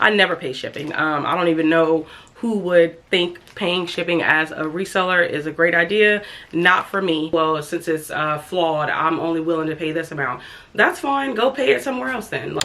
I never pay shipping. I don't even know who would think paying shipping as a reseller is a great idea. Not for me. Well, since it's flawed, I'm only willing to pay this amount. That's fine. Go pay it somewhere else then.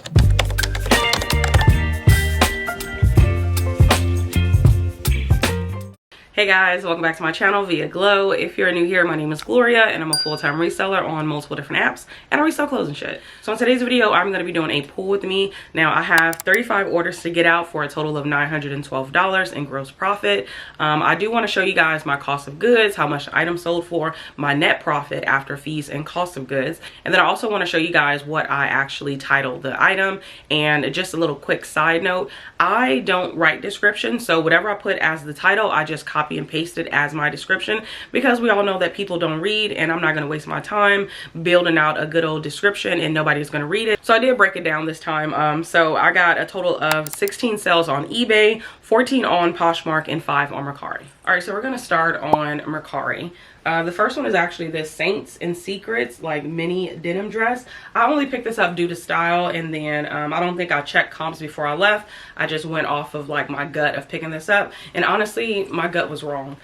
Hey guys, welcome back to my channel via Glow. If you're new here, my name is Gloria and I'm a full-time reseller on multiple different apps, and I resell clothes and shit. So in today's video, I'm going to be doing a pull with me. Now I have 35 orders to get out for a total of $912 in gross profit. I do want to show you guys my cost of goods, how much the item sold for, my net profit after fees and cost of goods. And then I also want to show you guys what I actually titled the item. And just a little quick side note, I don't write descriptions, so whatever I put as the title, I just copy and paste it as my description, because we all know that people don't read, and I'm not going to waste my time building out a good old description and nobody's going to read it. So I did break it down this time. So I got a total of 16 sales on eBay, 14 on Poshmark, and 5 on Mercari. All right, so we're going to start on Mercari. The first one is actually this Saints and Secrets like mini denim dress. I only picked this up due to style, and then I don't think I checked comps before I left. I just went off of like my gut of picking this up, and honestly my gut was wrong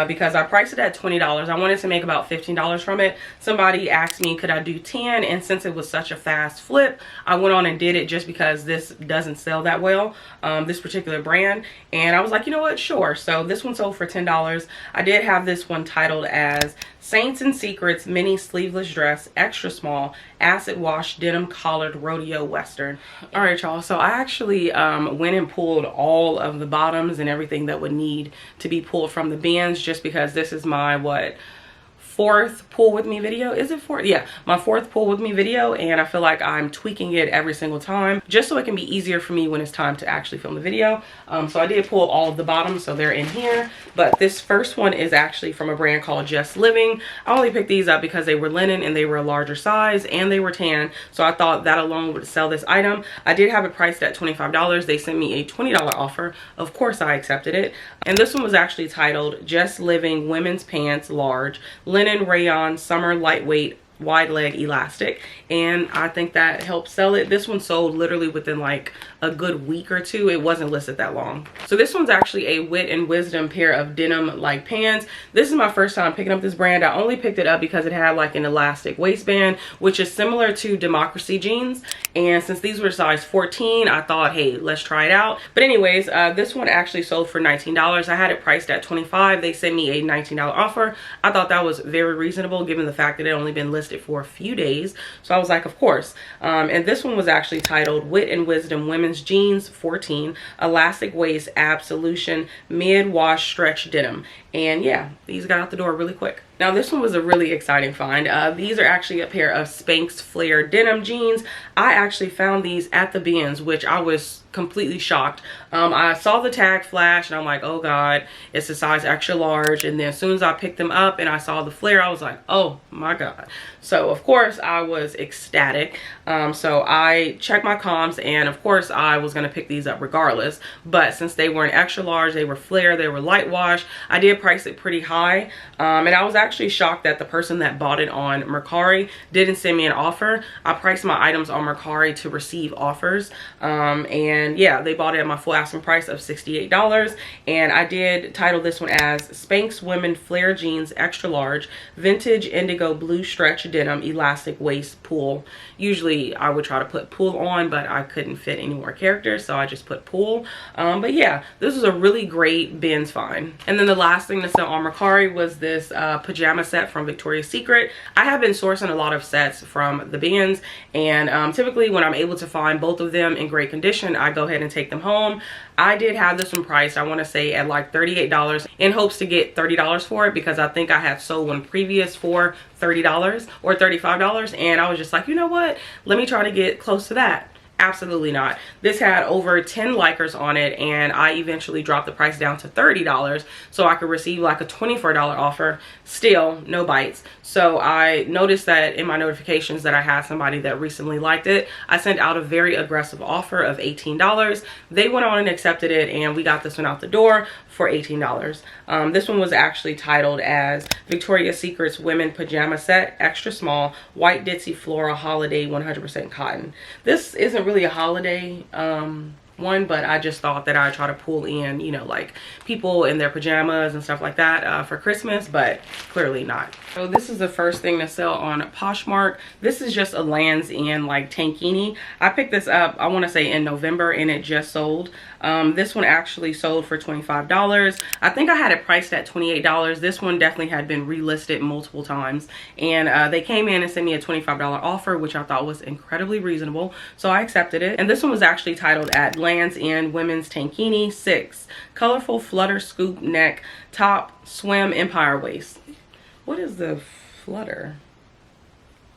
because I priced it at $20. I wanted to make about $15 from it. Somebody asked me could I do 10, and since it was such a fast flip, I went on and did it just because this doesn't sell that well, this particular brand, and I was like, you know what, sure. So this one sold for $10. I did have this one titled as Saints and Secrets mini sleeveless dress, extra small, acid wash denim collared rodeo western. All right, y'all, so I actually went and pulled all of the bottoms and everything that would need to be pulled from the bins, just because this is my fourth pull with me video. Is it fourth? Yeah, my fourth pull with me video, and I feel like I'm tweaking it every single time just so it can be easier for me when it's time to actually film the video. So I did pull all of the bottoms, so they're in here, but this first one is actually from a brand called Just Living. I only picked these up because they were linen and they were a larger size and they were tan, so I thought that alone would sell this item. I did have it priced at $25. They sent me a $20 offer. Of course I accepted it, and this one was actually titled Just Living women's pants large linen rayon summer lightweight wide leg elastic, and I think that helped sell it. This one sold literally within like a good week or two. It wasn't listed that long. So this one's actually a Wit and Wisdom pair of denim like pants. This is my first time picking up this brand. I only picked it up because it had like an elastic waistband, which is similar to Democracy jeans, and since these were size 14, I thought, hey, let's try it out. But anyways, this one actually sold for $19. I had it priced at $25. They sent me a $19 offer. I thought that was very reasonable given the fact that it had only been listed for a few days, so I was like, of course. And this one was actually titled Wit and Wisdom women's jeans 14 elastic waist absolution mid wash stretch denim, and yeah, these got out the door really quick. Now this one was a really exciting find. These are actually a pair of Spanx flare denim jeans. I actually found these at the bins, which I was completely shocked. I saw the tag flash and I'm like, oh god, it's a size extra large, and then as soon as I picked them up and I saw the flare, I was like, oh my god. So of course I was ecstatic. So I checked my comps, and of course I was gonna pick these up regardless, but since they were an extra large, they were flare, they were light wash, I did price it pretty high, and I was actually shocked that the person that bought it on Mercari didn't send me an offer. I priced my items on Mercari to receive offers, and yeah, they bought it at my full asking price of $68, and I did title this one as Spanx women flare jeans extra large vintage indigo blue stretch denim elastic waist pool. Usually I would try to put pool on, but I couldn't fit any more characters, so I just put pool. But yeah, this was a really great bins find. And then the last thing to sell on Mercari was this pajama set from Victoria's Secret. I have been sourcing a lot of sets from the bins, and typically when I'm able to find both of them in great condition, I go ahead and take them home. I did have this one priced, I want to say, at like $38 in hopes to get $30 for it, because I think I had sold one previous for $30 or $35, and I was just like, you know what, let me try to get close to that. Absolutely not. This had over 10 likers on it, and I eventually dropped the price down to $30 so I could receive like a $24 offer. Still no bites. So I noticed that in my notifications that I had somebody that recently liked it. I sent out a very aggressive offer of $18. They went on and accepted it, and we got this one out the door for $18. This one was actually titled as Victoria's Secret's Women Pajama Set Extra Small White Ditzy Floral Holiday 100% Cotton. This isn't really a holiday one, but I just thought that I'd try to pull in, you know, like people in their pajamas and stuff like that for Christmas, but clearly not. So this is the first thing to sell on Poshmark. This is just a Lands' End like tankini. I picked this up, I want to say in November, and it just sold. This one actually sold for $25. I think I had it priced at $28. This one definitely had been relisted multiple times, and they came in and sent me a $25 offer, which I thought was incredibly reasonable, so I accepted it. And this one was actually titled at Lands' End Women's Tankini 6 Colorful Flutter Scoop Neck Top Swim Empire Waist. What is the flutter?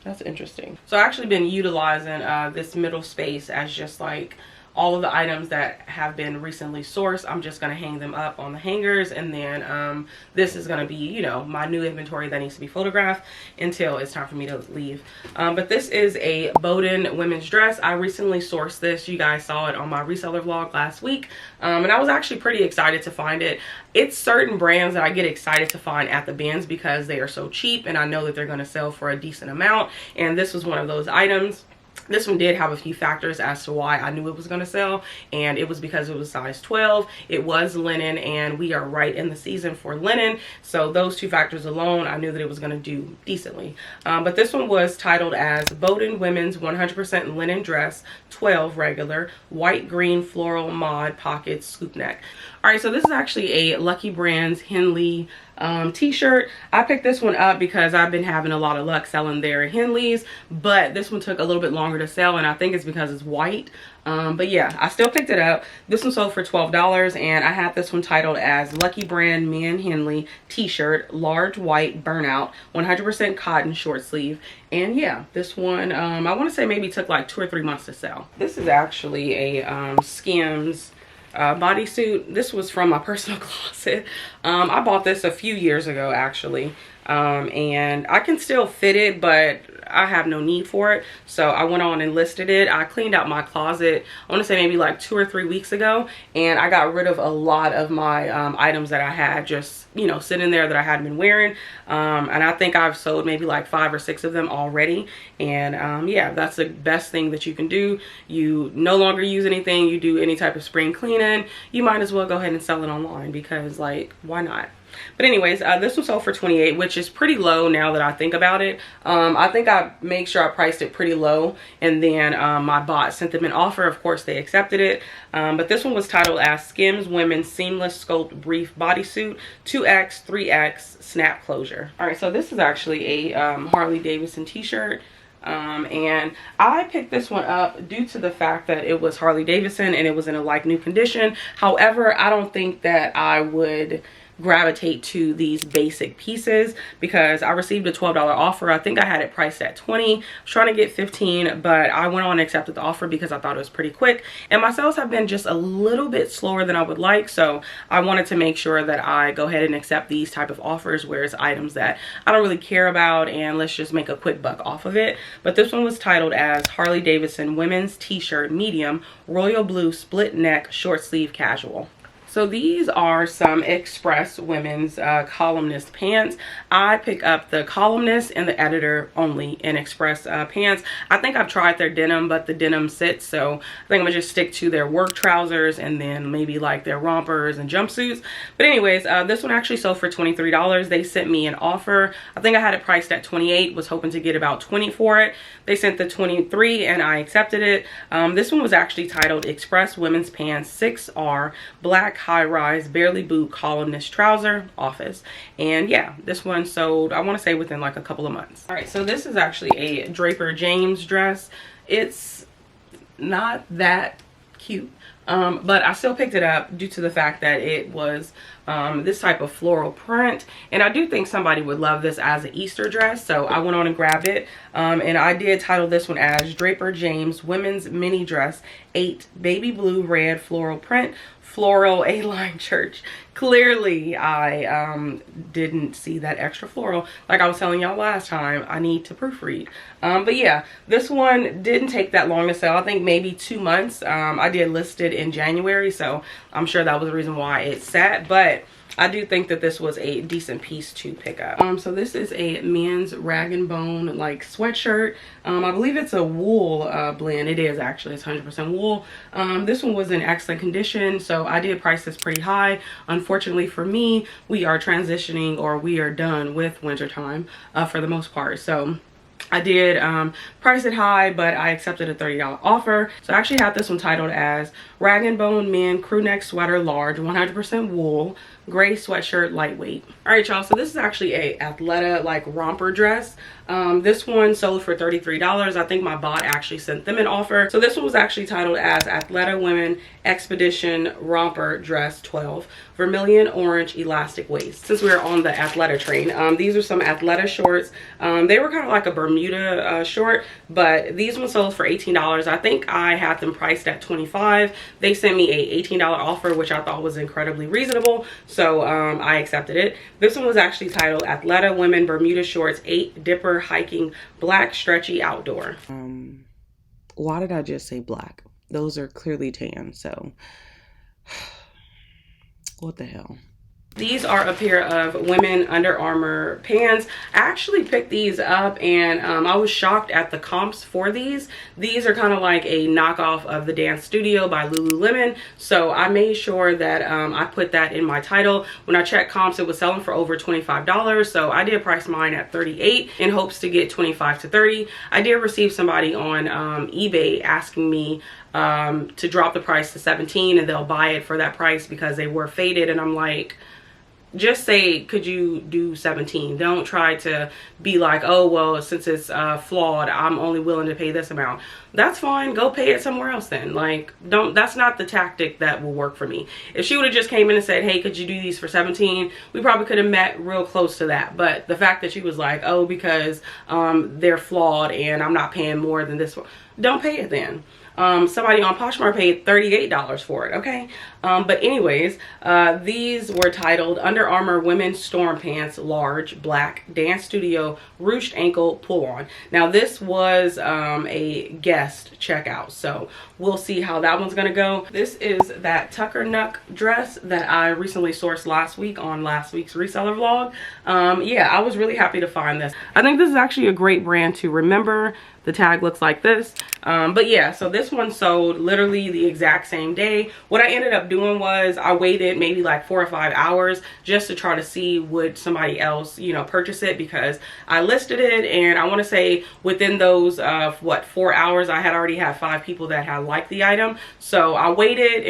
That's interesting. So I've actually been utilizing this middle space as just like all of the items that have been recently sourced. I'm just going to hang them up on the hangers, and then this is going to be, you know, my new inventory that needs to be photographed until it's time for me to leave. But this is a Bowden women's dress. I recently sourced this. You guys saw it on my reseller vlog last week, and I was actually pretty excited to find it. It's certain brands that I get excited to find at the bins because they are so cheap and I know that they're going to sell for a decent amount, and this was one of those items. This one did have a few factors as to why I knew it was going to sell, and it was because it was size 12. It was linen, and we are right in the season for linen, so those two factors alone, I knew that it was going to do decently. But this one was titled as Bowden Women's 100% Linen Dress 12 Regular White Green Floral Mod Pocket Scoop Neck. Alright, so this is actually a Lucky Brands Henley t-shirt. I picked this one up because I've been having a lot of luck selling their Henleys, but this one took a little bit longer to sell, and I think it's because it's white. But yeah, I still picked it up. This one sold for $12, and I had this one titled as Lucky Brand Men Henley t-shirt, large white burnout, 100% cotton short sleeve. And yeah, this one I want to say maybe took like 2 or 3 months to sell. This is actually a Skims bodysuit. This was from my personal closet. I bought this a few years ago actually, and I can still fit it, but I have no need for it, so I went on and listed it. I cleaned out my closet, I want to say maybe like 2 or 3 weeks ago, and I got rid of a lot of my items that I had just, you know, sitting there that I hadn't been wearing, and I think I've sold maybe like 5 or 6 of them already. And yeah, that's the best thing that you can do. You no longer use anything, you do any type of spring cleaning, you might as well go ahead and sell it online, because like, why not? But anyways, this one sold for $28, which is pretty low now that I think about it. I think I made sure I priced it pretty low, and then my bot sent them an offer. Of course, they accepted it. But this one was titled as Skims Women's Seamless Sculpt Brief Bodysuit 2X 3X Snap Closure. All right, so this is actually a Harley Davidson t-shirt. And I picked this one up due to the fact that it was Harley Davidson and it was in a like new condition. However, I don't think that I would gravitate to these basic pieces because I received a $12 offer. I think I had it priced at $20. I was trying to get $15, but I went on and accepted the offer because I thought it was pretty quick, and my sales have been just a little bit slower than I would like, so I wanted to make sure that I go ahead and accept these type of offers where it's items that I don't really care about, and let's just make a quick buck off of it. But this one was titled as Harley Davidson Women's T-shirt Medium Royal Blue Split Neck Short Sleeve Casual. So these are some Express women's columnist pants. I pick up the columnist and the editor only in Express pants. I think I've tried their denim, but the denim sits, so I think I'm gonna just stick to their work trousers and then maybe like their rompers and jumpsuits. But anyways, this one actually sold for $23. They sent me an offer. I think I had it priced at $28, was hoping to get about $20 for it. They sent the $23 and I accepted it. This one was actually titled Express Women's Pants 6R Black High-Rise Barely Boot Columnist Trouser Office. And yeah, this one sold, I want to say, within like a couple of months. All right, so this is actually a Draper James dress. It's not that cute, but I still picked it up due to the fact that it was this type of floral print, and I do think somebody would love this as an Easter dress, so I went on and grabbed it. And I did title this one as Draper James Women's Mini Dress 8 Baby Blue Red Floral Print Floral A-line Church clearly I didn't see that extra floral. Like I was telling y'all last time, I need to proofread. But yeah, this one didn't take that long to sell. I think maybe 2 months. I did list it in January, so I'm sure that was the reason why it sat. But I do think that this was a decent piece to pick up. So this is a men's rag and bone like sweatshirt. I believe it's a wool blend. It is actually, it's 100% wool. This one was in excellent condition, so I did price this pretty high. Unfortunately for me, we are transitioning, or we are done with wintertime for the most part. So I did price it high, but I accepted a $30 offer. So I actually have this one titled as Rag and Bone Men Crew Neck Sweater Large, 100% wool, gray sweatshirt, lightweight. All right, y'all, so this is actually a Athleta like romper dress. This one sold for $33. I think my bot actually sent them an offer. So this one was actually titled as Athleta Women Expedition Romper Dress 12, vermilion orange elastic waist. Since we're on the Athleta train, these are some Athleta shorts. They were kind of like a Bermuda short, but these ones sold for $18. I think I had them priced at $25. They sent me a $18 offer, which I thought was incredibly reasonable. So I accepted it. This one was actually titled Athleta Women Bermuda Shorts 8 Dipper Hiking Black Stretchy Outdoor. Why did I just say black? Those are clearly tan, so what the hell? These are a pair of women Under Armour pants. I actually picked these up and I was shocked at the comps for these. These are kind of like a knockoff of the Dance Studio by Lululemon. So I made sure that I put that in my title. When I checked comps, it was selling for over $25. So I did price mine at $38 in hopes to get $25 to $30. I did receive somebody on eBay asking me to drop the price to $17 and they'll buy it for that price because they were faded. And I'm like, just say, could you do $17? Don't try to be like, oh, well, since it's flawed, I'm only willing to pay this amount. That's fine. Go pay it somewhere else then. Like, that's not the tactic that will work for me. If she would have just came in and said, hey, could you do these for $17? We probably could have met real close to that. But the fact that she was like, oh, because they're flawed and I'm not paying more than this one, don't pay it then. Somebody on Poshmark paid $38 for it, okay? But anyways, these were titled Under Armour Women's Storm Pants Large Black Dance Studio Ruched Ankle Pull-On. Now this was a guest checkout, so we'll see how that one's gonna go. This is that Tucker Nuck dress that I recently sourced last week on last week's reseller vlog. Yeah, I was really happy to find this. I think this is actually a great brand to remember. The tag looks like this. But yeah, so this one sold literally the exact same day. What I ended up doing was I waited maybe like 4 or 5 hours just to try to see would somebody else, you know, purchase it, because I listed it and I want to say within those 4 hours I had already had 5 people that had liked the item. So I waited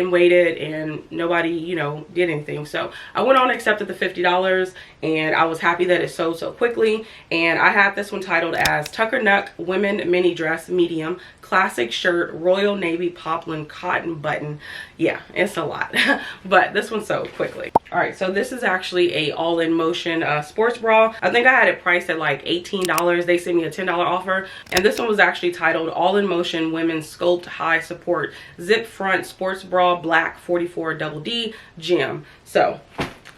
and nobody, you know, did anything. So I went on and accepted the $50 and I was happy that it sold so quickly. And I had this one titled as Tucker Nuck Women Mini Dress Medium Classic Shirt Royal Navy Poplin Cotton Button. Yeah, it's a lot, but this one sold quickly. All right, so this is actually a All in Motion sports bra. I think I had it priced at like $18. They sent me a $10 offer, and this one was actually titled All in Motion Women's Sculpt High Support Zip Front Sports Bra Black 44 Double D Gym. So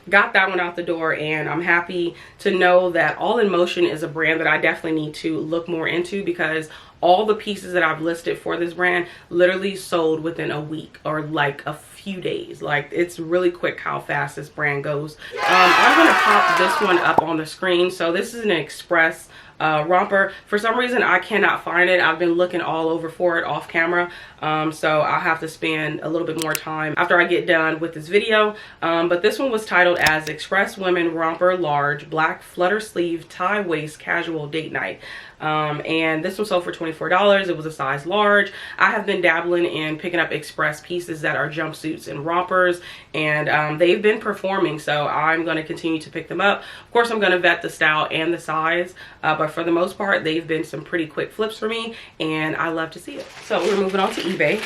got that one out the door, and I'm happy to know that All in Motion is a brand that I definitely need to look more into, because all the pieces that I've listed for this brand literally sold within a week or like a few days. Like, it's really quick how fast this brand goes. I'm gonna pop this one up on the screen. So this is an Express romper. For some reason I cannot find it. I've been looking all over for it off camera, so I'll have to spend a little bit more time after I get done with this video. But this one was titled as Express Women Romper Large Black Flutter Sleeve Tie Waist Casual Date Night. And this one sold for $24. It was a size large. I have been dabbling in picking up Express pieces that are jumpsuits and rompers, and they've been performing, so I'm going to continue to pick them up. Of course, I'm going to vet the style and the size, but for the most part, they've been some pretty quick flips for me, and I love to see it. So we're moving on to eBay.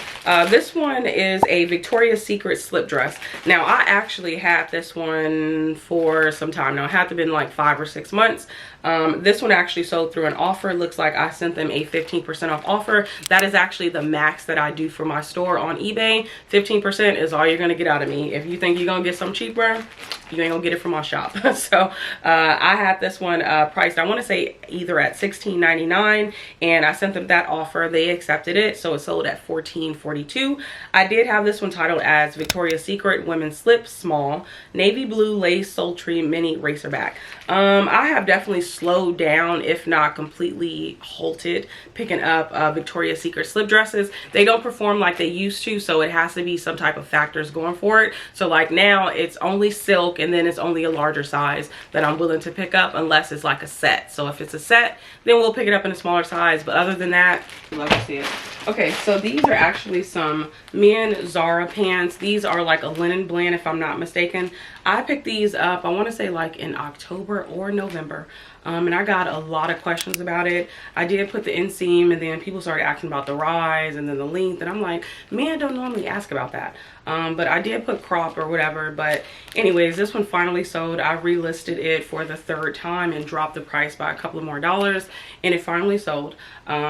This one is a Victoria's Secret slip dress. Now, I actually had this one for some time now. It had to have been like 5 or 6 months. This one actually sold through an offer. It looks like I sent them a 15% off offer. That is actually the max that I do for my store on eBay. 15% is all you're gonna get out of me. If you think you're gonna get some cheaper, you ain't gonna get it from my shop. So I had this one priced, I want to say either at $16.99, and I sent them that offer. They accepted it, so it sold at $14.42. I did have this one titled as Victoria's Secret Women's Slip Small Navy Blue Lace Sultry Mini Racerback. I have definitely slowed down, if not completely halted, picking up Victoria's Secret slip dresses. They don't perform like they used to, so it has to be some type of factors going for it. So like now it's only silk, and then it's only a larger size that I'm willing to pick up, unless it's like a set. So if it's a set, then we'll pick it up in a smaller size, but other than that, love to see it. Okay, so these are actually some men Zara pants. These are like a linen blend, if I'm not mistaken. I picked these up, I want to say like in October or November. And I got a lot of questions about it. I did put the inseam, and then people started asking about the rise and then the length, and I'm like, men don't normally ask about that. But I did put crop or whatever. But anyways, this one finally sold. I relisted it for the 3rd time and dropped the price by a couple of more dollars, and it finally sold.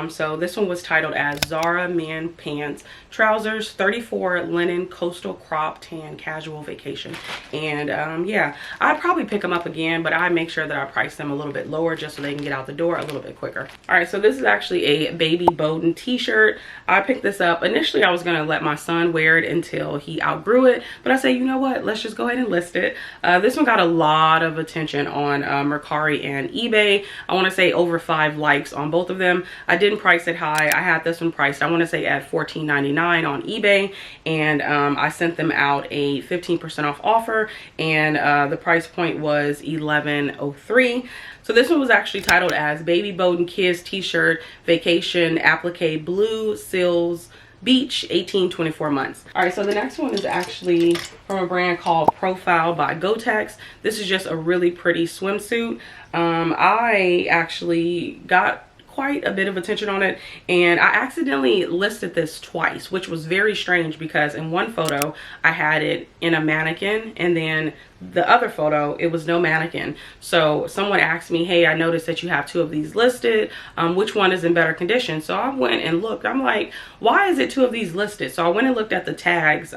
So this one was titled as Zara Men Pants Trousers 34 Linen Coastal Crop Tan Casual Vacation. And yeah, I'd probably pick them up again, but I make sure that I price them a little bit lower just so they can get out the door a little bit quicker. All right, so this is actually a Baby Bowden t-shirt. I picked this up. Initially, I was gonna let my son wear it until he outgrew it, but I said, you know what, let's just go ahead and list it. This one got a lot of attention on Mercari and eBay. I want to say over 5 likes on both of them. I didn't price it high. I had this one priced, I want to say at $14.99 on eBay, and I sent them out a 15% off offer, and the price point was $11.03. So this one was actually titled as Baby Bowden Kids T-shirt Vacation Applique Blue Seals Beach 18-24 months. All right, so the next one is actually from a brand called Profile by Gotex. This is just a really pretty swimsuit. I actually got quite a bit of attention on it, and I accidentally listed this twice, which was very strange because in one photo I had it in a mannequin, and then the other photo it was no mannequin. So someone asked me, hey, I noticed that you have 2 of these listed, which one is in better condition? So I went and looked. I'm like, why is it 2 of these listed? So I went and looked at the tags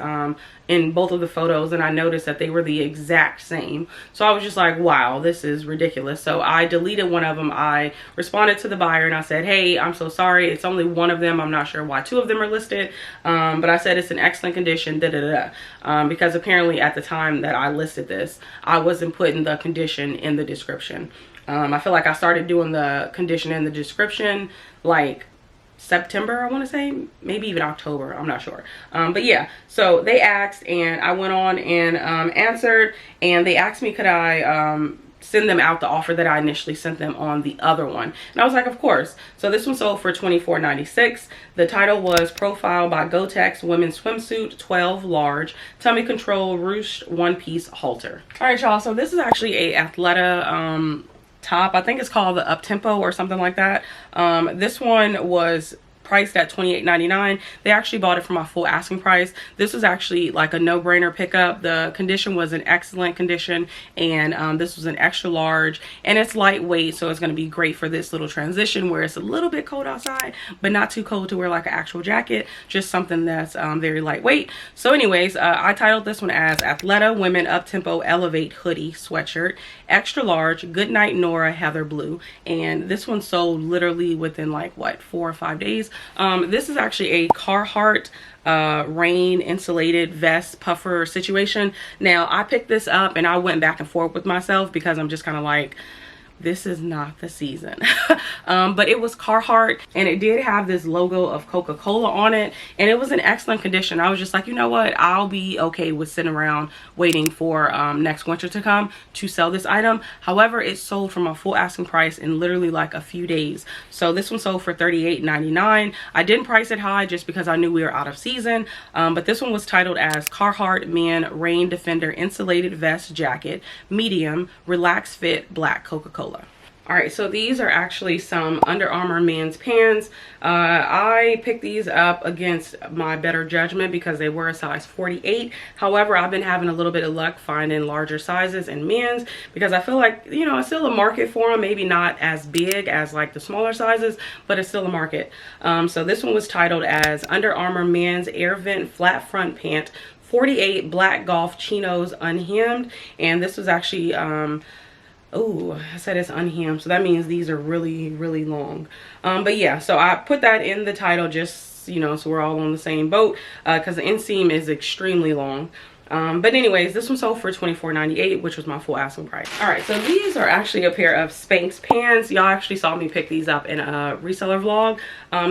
in both of the photos, and I noticed that they were the exact same. So I was just like, wow, this is ridiculous. So I deleted one of them. I responded to the buyer and I said, hey, I'm so sorry, it's only one of them. I'm not sure why 2 of them are listed, but I said it's in excellent condition, because apparently at the time that I listed this, I wasn't putting the condition in the description. I feel like I started doing the condition in the description like September, I want to say, maybe even October, I'm not sure. But yeah, so they asked, and I went on and answered, and they asked me could I send them out the offer that I initially sent them on the other one, and I was like, of course. So this one sold for $24.96. The title was Profile by Gotex Women's Swimsuit 12 Large Tummy Control Ruched One-Piece Halter. All right, y'all, so this is actually a Athleta top. I think it's called the Up-Tempo or something like that. This one was priced at $28.99. They actually bought it for my full asking price. This was actually like a no-brainer pickup. The condition was in excellent condition, and this was an extra large, and it's lightweight, so it's going to be great for this little transition where it's a little bit cold outside, but not too cold to wear like an actual jacket, just something that's very lightweight. So anyways, I titled this one as Athleta Women Up-Tempo Elevate Hoodie Sweatshirt Extra Large Goodnight Nora Heather Blue, and this one sold literally within like what, 4 or 5 days. This is actually a Carhartt rain insulated vest puffer situation. Now I picked this up and I went back and forth with myself because I'm just kind of like, this is not the season. But it was Carhartt, and it did have this logo of Coca-Cola on it, and it was in excellent condition. I was just like, you know what, I'll be okay with sitting around waiting for next winter to come to sell this item. However, it sold from a full asking price in literally like a few days. So this one sold for $38.99. I didn't price it high just because I knew we were out of season, but this one was titled as Carhartt Men Rain Defender Insulated Vest Jacket Medium Relax Fit Black Coca-Cola. All right, so these are actually some Under Armour men's pants. I picked these up against my better judgment because they were a size 48. However, I've been having a little bit of luck finding larger sizes in men's because I feel like, you know, it's still a market for them. Maybe not as big as like the smaller sizes, but it's still a market. So this one was titled as Under Armour men's air vent flat front pant, 48 black golf chinos unhemmed. And this was actually oh, I said it's unhemmed, so that means these are really, really long. But yeah, so I put that in the title just, you know, so we're all on the same boat because the inseam is extremely long. But anyways, this one sold for $24.98, which was my full asking price. All right, so these are actually a pair of Spanx pants. Y'all actually saw me pick these up in a reseller vlog.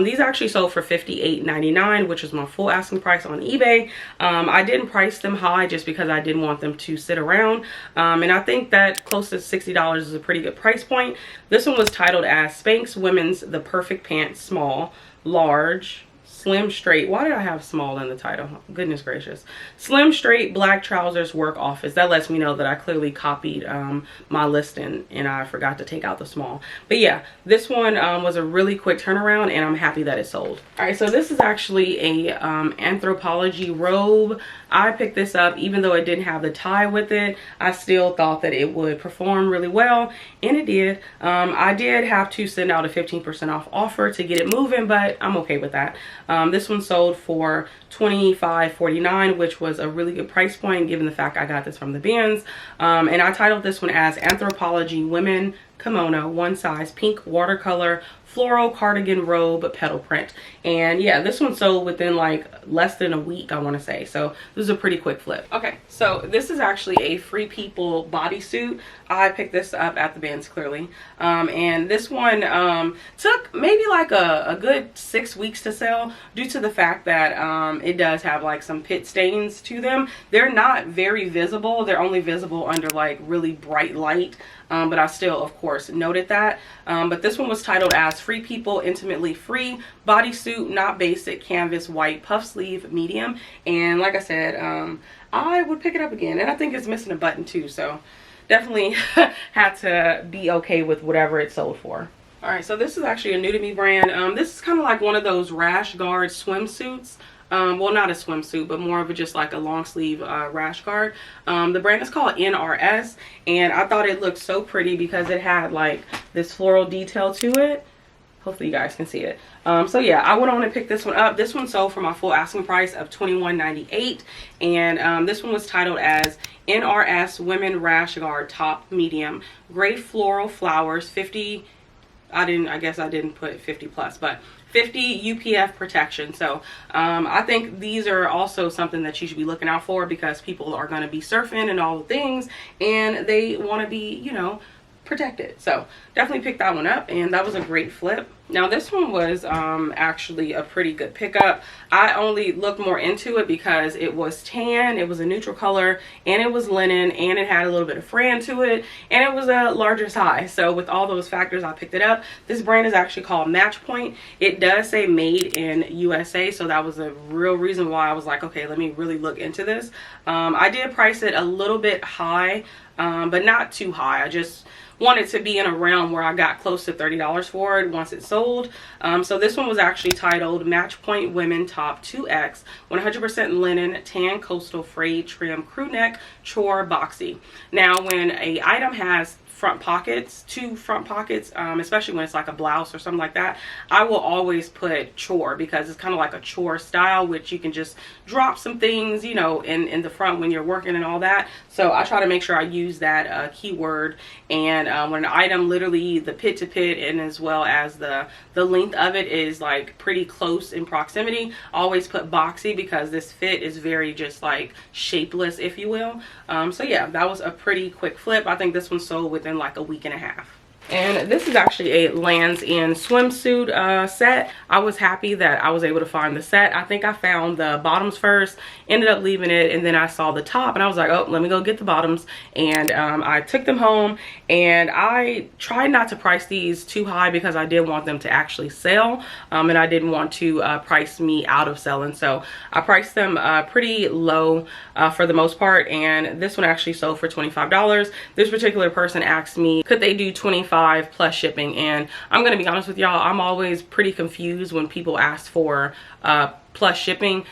These actually sold for $58.99, which was my full asking price on eBay. I didn't price them high just because I didn't want them to sit around. And I think that close to $60 is a pretty good price point. This one was titled as Spanx Women's The Perfect Pant Small, Large, Slim straight. Why did I have small in the title? Goodness gracious. Slim straight black trousers work office. That lets me know that I clearly copied my listing and I forgot to take out the small. But yeah, this one was a really quick turnaround and I'm happy that it sold. All right, so this is actually a Anthropologie robe. I picked this up even though it didn't have the tie with it. I still thought that it would perform really well, and it did. I did have to send out a 15% off offer to get it moving, but I'm okay with that. This one sold for $25.49, which was a really good price point given the fact I got this from the bins. And I titled this one as Anthropologie Women Kimono, one size, pink watercolor floral cardigan robe petal print. And yeah, this one sold within like less than a week, I want to say. So this is a pretty quick flip. Okay, so this is actually a Free People bodysuit. I picked this up at the bins, clearly. And this one took maybe like a good 6 weeks to sell due to the fact that it does have like some pit stains to them. They're not very visible. They're only visible under like really bright light. But I still, of course, noted that. But this one was titled as Free People Intimately Free Bodysuit, Not Basic, Canvas White Puff Sleeve Medium. And like I said, I would pick it up again. And I think it's missing a button too. So definitely had to be okay with whatever it sold for. All right, so this is actually a new to me brand. This is kind of like one of those rash guard swimsuits. Well, not a swimsuit, but more of just like a long sleeve rash guard. The brand is called NRS, and I thought it looked so pretty because it had like this floral detail to it. Hopefully you guys can see it. So yeah, I went on and picked this one up. This one sold for my full asking price of $21.98, and this one was titled as NRS Women Rash Guard Top Medium, Gray Floral Flowers, 50. I guess I didn't put 50 plus, but 50 UPF protection. So I think these are also something that you should be looking out for because people are going to be surfing and all the things, and they want to be, you know, protected. So definitely picked that one up, and that was a great flip. Now this one was actually a pretty good pickup. I only looked more into it because it was tan, it was a neutral color, and it was linen, and it had a little bit of fran to it, and it was a larger size. So with all those factors, I picked it up. This brand is actually called Match Point. It does say made in USA, so that was a real reason why I was like, okay, let me really look into this. I did price it a little bit high, but not too high. I just wanted to be in a realm where I got close to $30 for it once it sold. So this one was actually titled Match Point Women Top 2X, 100% linen, tan coastal frayed trim crew neck, chore boxy. Now when a item has front pockets, two front pockets, especially when it's like a blouse or something like that, I will always put chore because it's kind of like a chore style, which you can just drop some things, you know, in the front when you're working and all that. So I try to make sure I use that keyword. And when an item literally the pit to pit and as well as the length of it is like pretty close in proximity, I always put boxy because this fit is very just like shapeless, if you will. So yeah, that was a pretty quick flip. I think this one sold within like a week and a half. And this is actually a Lands' End swimsuit set. I was happy that I was able to find the set. I think I found the bottoms first, ended up leaving it, and then I saw the top and I was like, oh, let me go get the bottoms. And I took them home, and I tried not to price these too high because I did want them to actually sell, and I didn't want to price me out of selling. So I priced them pretty low for the most part, and this one actually sold for $25. This particular person asked me, could they do $25 $25 plus shipping. And I'm gonna be honest with y'all, I'm always pretty confused when people ask for plus shipping.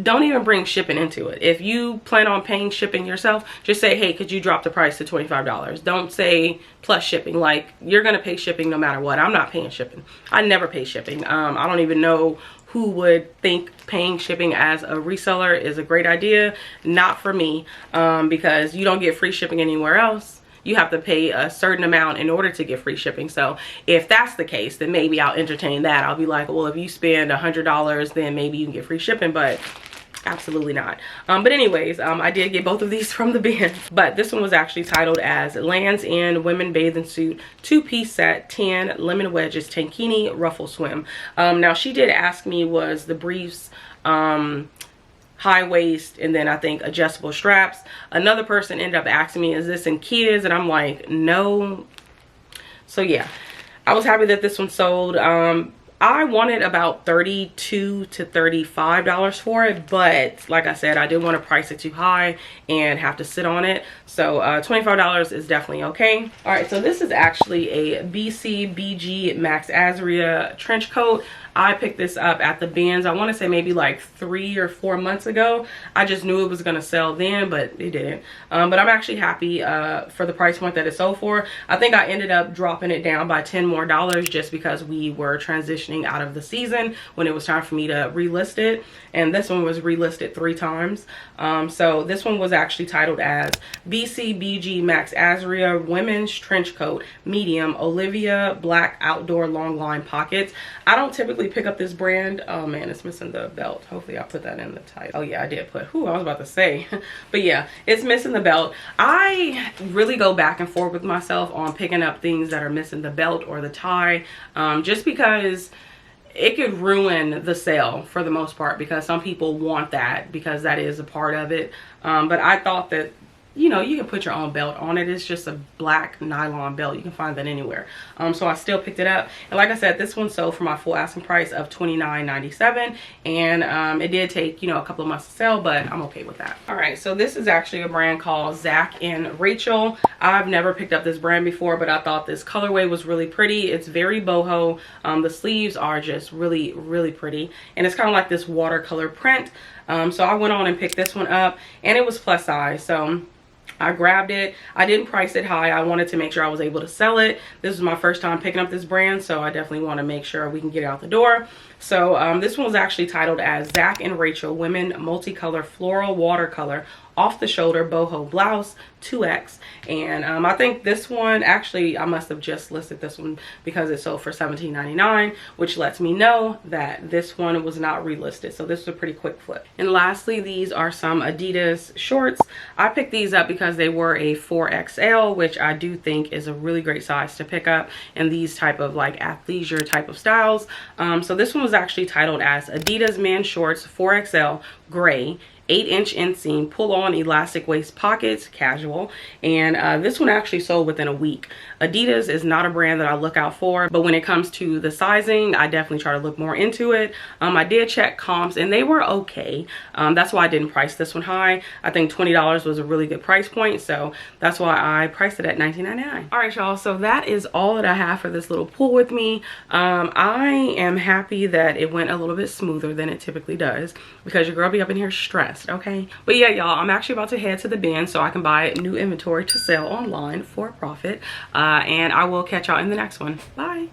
Don't even bring shipping into it. If you plan on paying shipping yourself, just say, hey, could you drop the price to $25? Don't say plus shipping. Like, you're gonna pay shipping no matter what. I'm not paying shipping. I never pay shipping. I don't even know who would think paying shipping as a reseller is a great idea. Not for me, because you don't get free shipping anywhere else. You have to pay a certain amount in order to get free shipping. So if that's the case, then maybe I'll entertain that. I'll be like, well, if you spend $100, then maybe you can get free shipping, but absolutely not. But anyways, I did get both of these from the bin, but this one was actually titled as Lands End Women Bathing Suit 2-piece set, 10 lemon wedges tankini ruffle swim. Now she did ask me, was the briefs high waist and then I think adjustable straps. Another person ended up asking me, is this in kids? And I'm like, no. So yeah, I was happy that this one sold. I wanted about $32 to $35 for it, but like I said, I didn't want to price it too high and have to sit on it. So $25 is definitely okay. All right, so this is actually a BCBG Max Azria trench coat. I picked this up at the bins, I want to say maybe like 3 or 4 months ago. I just knew it was going to sell then, but it didn't. But I'm actually happy for the price point that it sold for. I think I ended up dropping it down by $10 more just because we were transitioning out of the season when it was time for me to relist it. And this one was relisted 3 times. So this one was actually titled as BCBG Max Azria Women's Trench Coat Medium Olivia Black Outdoor Long Line Pockets. I don't typically pick up this brand. Oh man, it's missing the belt. Hopefully I'll put that in the title. Oh yeah, I did put, I was about to say. But yeah, it's missing the belt. I really go back and forth with myself on picking up things that are missing the belt or the tie, just because it could ruin the sale for the most part, because some people want that because that is a part of it. But I thought that, you know, you can put your own belt on it. It's just a black nylon belt. You can find that anywhere. So I still picked it up. And like I said, this one sold for my full asking price of $29.97. And it did take, you know, a couple of months to sell, but I'm okay with that. All right, so this is actually a brand called Zach and Rachel. I've never picked up this brand before, but I thought this colorway was really pretty. It's very boho. The sleeves are just really, really pretty. And it's kind of like this watercolor print. So I went on and picked this one up, and it was plus size. So I grabbed it. I didn't price it high. I wanted to make sure I was able to sell it. This is my first time picking up this brand, so I definitely want to make sure we can get it out the door. So this one was actually titled as Zach and Rachel Women Multicolor Floral Watercolor Off the Shoulder Boho Blouse 2X. And I think this one, actually I must have just listed this one because it sold for $17.99, which lets me know that this one was not relisted. So this was a pretty quick flip. And lastly, these are some Adidas shorts. I picked these up because they were a 4XL, which I do think is a really great size to pick up in these type of like athleisure type of styles. So this one was actually titled as Adidas Men's Shorts 4XL Gray 8-inch inseam pull-on elastic waist pockets, casual. And this one actually sold within a week. Adidas is not a brand that I look out for, but when it comes to the sizing, I definitely try to look more into it. I did check comps and they were okay. That's why I didn't price this one high. I think $20 was a really good price point, so that's why I priced it at $19.99. All right, y'all, so that is all that I have for this little pull with me. I am happy that it went a little bit smoother than it typically does, because your girl be up in here stressed. Okay, but yeah, y'all, I'm actually about to head to the bin so I can buy new inventory to sell online for a profit, and I will catch y'all in the next one. Bye.